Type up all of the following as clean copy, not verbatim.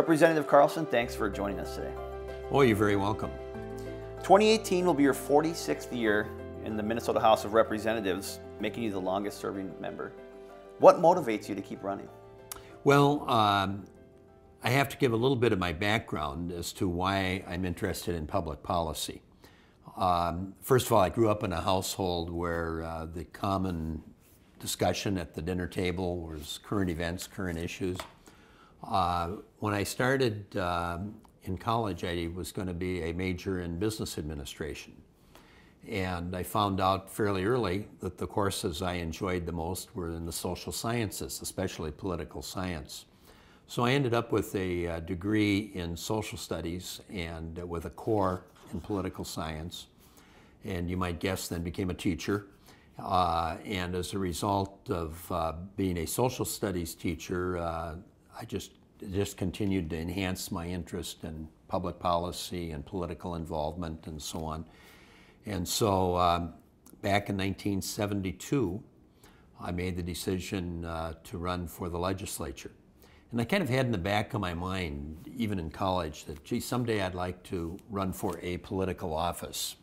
Representative Carlson, thanks for joining us today. Oh, you're very welcome. 2018 will be your 46th year in the Minnesota House of Representatives, making you the longest serving member. What motivates you to keep running? Well, I have to give a little bit of my background as to why I'm interested in public policy. First of all, I grew up in a household where the common discussion at the dinner table was current events, current issues. When I started in college, I was going to be a major in business administration. And I found out fairly early that the courses I enjoyed the most were in the social sciences, especially political science. So I ended up with a degree in social studies and with a core in political science. And you might guess then became a teacher. And as a result of being a social studies teacher, I just continued to enhance my interest in public policy and political involvement and so on. And so back in 1972, I made the decision to run for the legislature. And I kind of had in the back of my mind, even in college, that, gee, someday I'd like to run for a political office.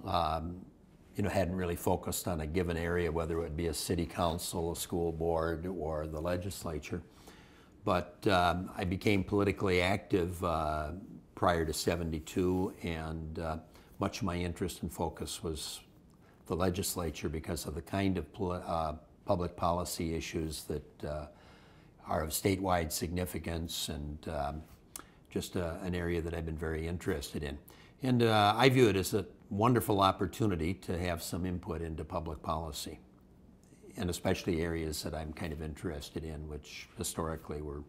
Hadn't really focused on a given area, whether it would be a city council, a school board, or the legislature. But I became politically active prior to '72, and much of my interest and focus was the legislature because of the kind of public policy issues that are of statewide significance, and just an area that I've been very interested in. And I view it as a wonderful opportunity to have some input into public policy, and especially areas that I'm kind of interested in, which historically were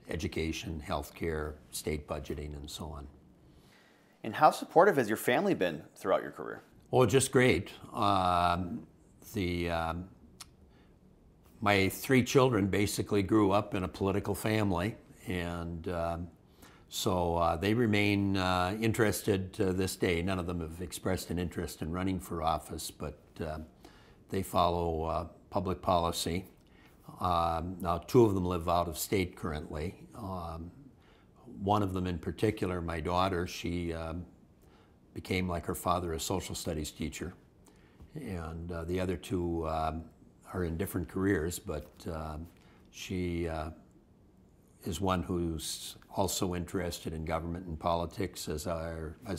education, healthcare, state budgeting, and so on. And how supportive has your family been throughout your career? Oh, just great. My three children basically grew up in a political family, and so they remain interested to this day. None of them have expressed an interest in running for office, but they follow public policy. Now, two of them live out of state currently. One of them in particular, my daughter, she became, like her father, a social studies teacher. And the other two are in different careers, but she is one who's also interested in government and politics, as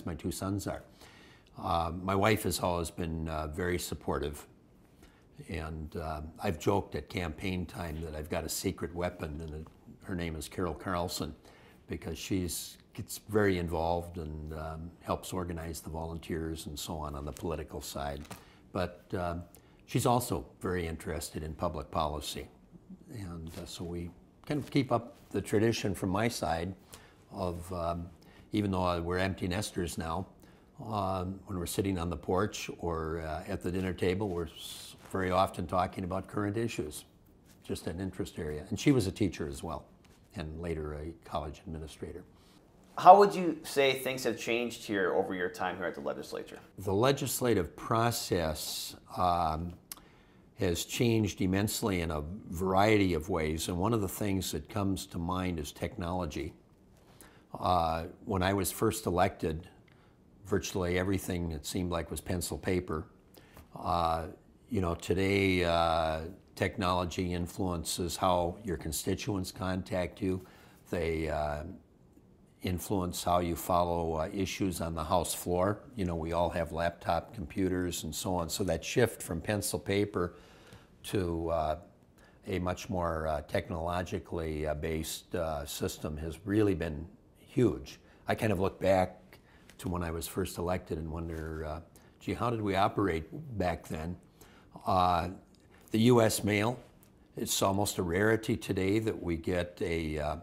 my two sons are. My wife has always been very supportive. And I've joked at campaign time that I've got a secret weapon, and her name is Carol Carlson, because she gets very involved and helps organize the volunteers and so on the political side. But she's also very interested in public policy. And so we kind of keep up the tradition from my side of, even though we're empty nesters now, when we're sitting on the porch or at the dinner table, we're very often talking about current issues, just an interest area. And she was a teacher as well, and later a college administrator. How would you say things have changed here over your time here at the legislature? The legislative process has changed immensely in a variety of ways, and one of the things that comes to mind is technology. When I was first elected, virtually everything, it seemed like, was pencil paper. Today technology influences how your constituents contact you. They influence how you follow issues on the House floor. We all have laptop computers and so on. So that shift from pencil paper to a much more technologically based system has really been huge. I kind of look back to when I was first elected and wonder, gee, how did we operate back then? The U.S. mail, it's almost a rarity today that we get a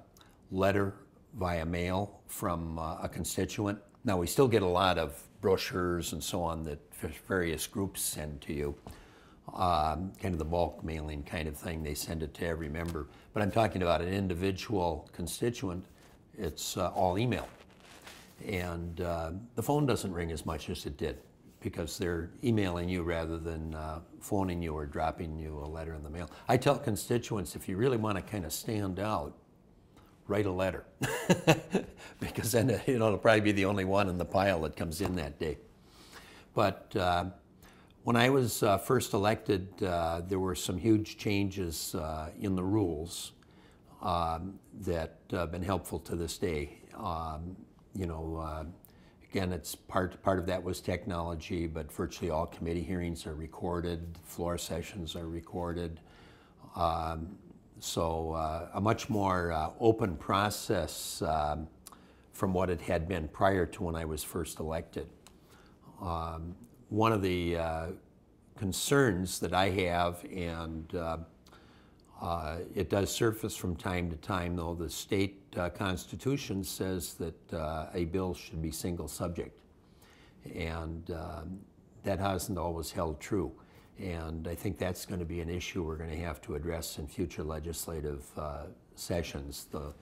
letter via mail from a constituent. Now, we still get a lot of brochures and so on that various groups send to you, kind of the bulk mailing kind of thing. They send it to every member. But I'm talking about an individual constituent. It's all email. And the phone doesn't ring as much as it did, because they're emailing you rather than phoning you or dropping you a letter in the mail. I tell constituents, if you really want to kind of stand out, write a letter. Because then it'll probably be the only one in the pile that comes in that day. But when I was first elected, there were some huge changes in the rules that have been helpful to this day. Again, it's part of that was technology, but virtually all committee hearings are recorded, floor sessions are recorded. So a much more open process from what it had been prior to when I was first elected. One of the concerns that I have, and it does surface from time to time, though, the state constitution says that a bill should be single subject. And that hasn't always held true. And I think that's going to be an issue we're going to have to address in future legislative sessions. The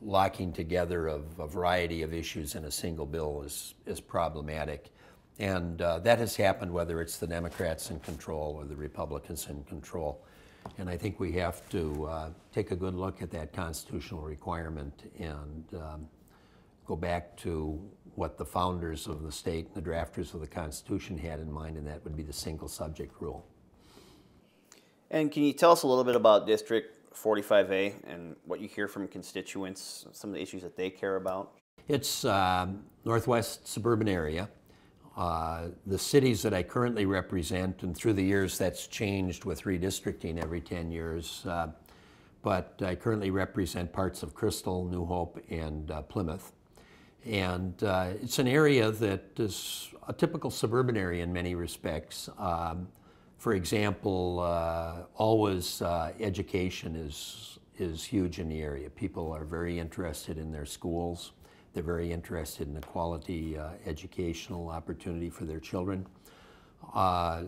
locking together of a variety of issues in a single bill is problematic. And that has happened whether it's the Democrats in control or the Republicans in control. And I think we have to take a good look at that constitutional requirement and go back to what the founders of the state and the drafters of the Constitution had in mind, and that would be the single subject rule. And can you tell us a little bit about District 45A and what you hear from constituents, some of the issues that they care about? It's northwest suburban area. The cities that I currently represent, and through the years that's changed with redistricting every 10 years, but I currently represent parts of Crystal, New Hope, and Plymouth. And it's an area that is a typical suburban area in many respects. For example, always education is huge in the area. People are very interested in their schools. They're very interested in a quality educational opportunity for their children. I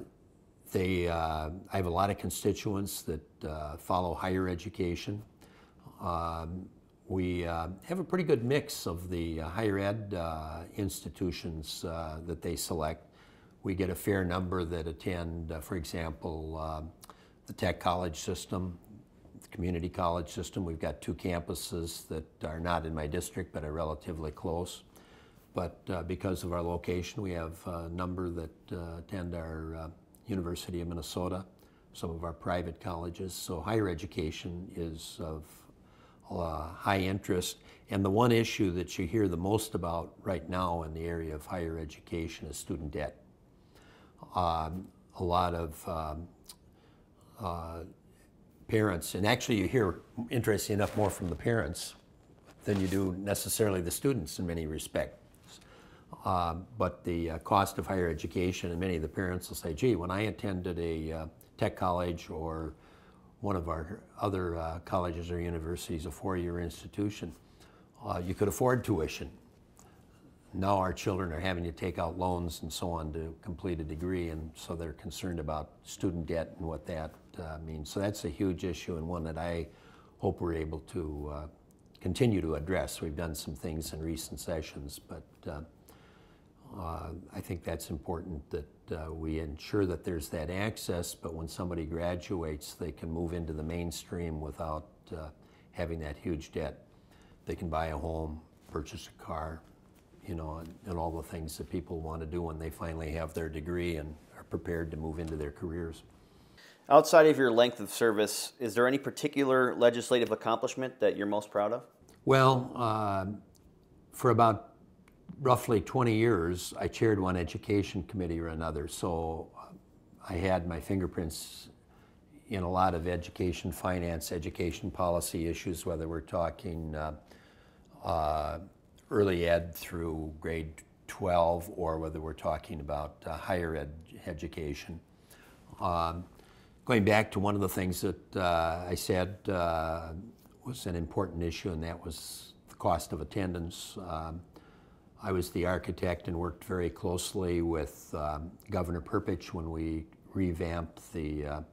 have a lot of constituents that follow higher education. We have a pretty good mix of the higher ed institutions that they select. We get a fair number that attend, for example, the tech college system, the community college system. We've got 2 campuses that are not in my district but are relatively close. But because of our location, we have a number that attend our University of Minnesota, some of our private colleges. So higher education is of high interest. And the one issue that you hear the most about right now in the area of higher education is student debt. A lot of parents, and actually you hear, interesting enough, more from the parents than you do necessarily the students in many respects. But the cost of higher education, and many of the parents will say, gee, when I attended a tech college or one of our other colleges or universities, a 4-year institution, you could afford tuition. Now our children are having to take out loans and so on to complete a degree, and so they're concerned about student debt and what that means. So that's a huge issue, and one that I hope we're able to continue to address. We've done some things in recent sessions, but I think that's important that we ensure that there's that access, but when somebody graduates, they can move into the mainstream without having that huge debt. They can buy a home, purchase a car, and all the things that people want to do when they finally have their degree and are prepared to move into their careers. Outside of your length of service, is there any particular legislative accomplishment that you're most proud of? Well, for about roughly 20 years, I chaired one education committee or another, so I had my fingerprints in a lot of education, finance, education policy issues, whether we're talking early ed through grade 12 or whether we're talking about higher ed education. Going back to one of the things that I said was an important issue, and that was the cost of attendance. I was the architect and worked very closely with Governor Perpich when we revamped the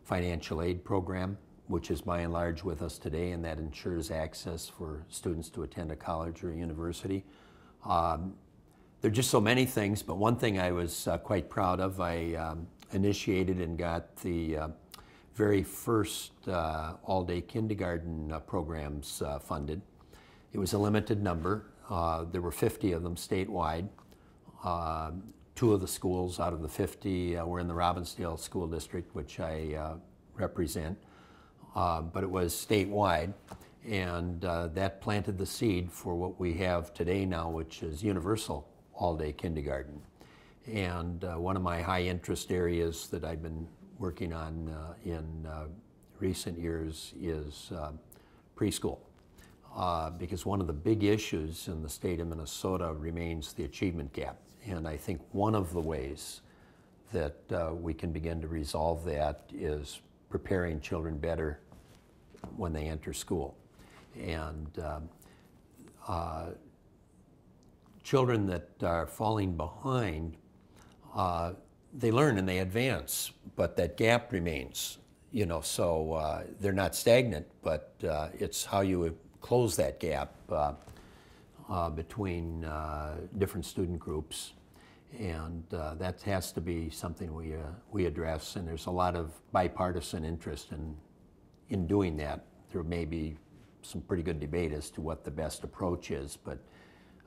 financial aid program, which is by and large with us today, and that ensures access for students to attend a college or a university. There are just so many things, but one thing I was quite proud of, I initiated and got the very first all-day kindergarten programs funded. It was a limited number. There were 50 of them statewide. 2 of the schools out of the 50 were in the Robbinsdale School District, which I represent, but it was statewide, and that planted the seed for what we have today now, which is universal all-day kindergarten. And one of my high interest areas that I've been working on in recent years is preschool, because one of the big issues in the state of Minnesota remains the achievement gap. And I think one of the ways that we can begin to resolve that is preparing children better when they enter school. And children that are falling behind, they learn and they advance, but that gap remains, you know, so they're not stagnant, but it's how you close that gap between different student groups, and that has to be something we address, and there's a lot of bipartisan interest in doing that. There may be some pretty good debate as to what the best approach is, but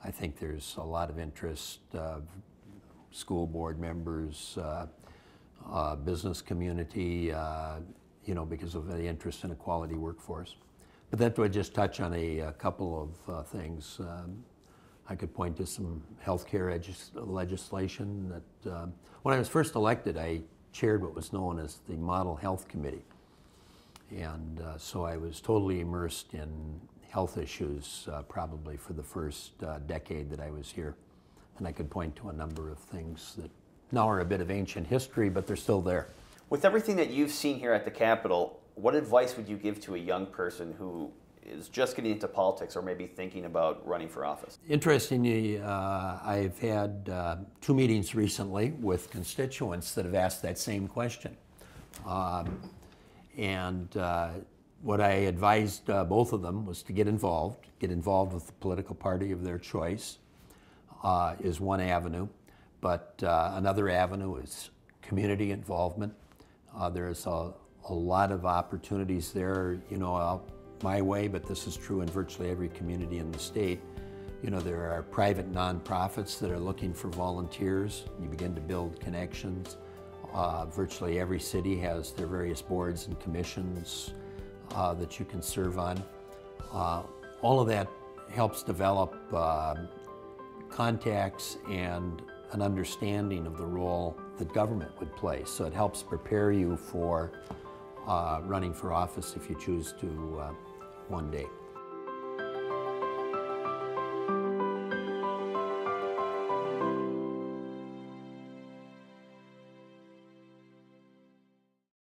I think there's a lot of interest, school board members, business community, you know, because of the interest in a quality workforce. But that would just touch on a couple of things. I could point to some healthcare legislation that, when I was first elected, I chaired what was known as the Model Health Committee. And so I was totally immersed in health issues probably for the first decade that I was here. And I could point to a number of things that now are a bit of ancient history, but they're still there. With everything that you've seen here at the Capitol, what advice would you give to a young person who is just getting into politics or maybe thinking about running for office? Interestingly, I've had 2 meetings recently with constituents that have asked that same question. And what I advised both of them was to get involved with the political party of their choice is one avenue, but another avenue is community involvement. There's a lot of opportunities there, you know, my way, but this is true in virtually every community in the state. You know, there are private nonprofits that are looking for volunteers. You begin to build connections. Virtually every city has their various boards and commissions that you can serve on. All of that helps develop contacts and an understanding of the role that government would play. So it helps prepare you for running for office if you choose to one day.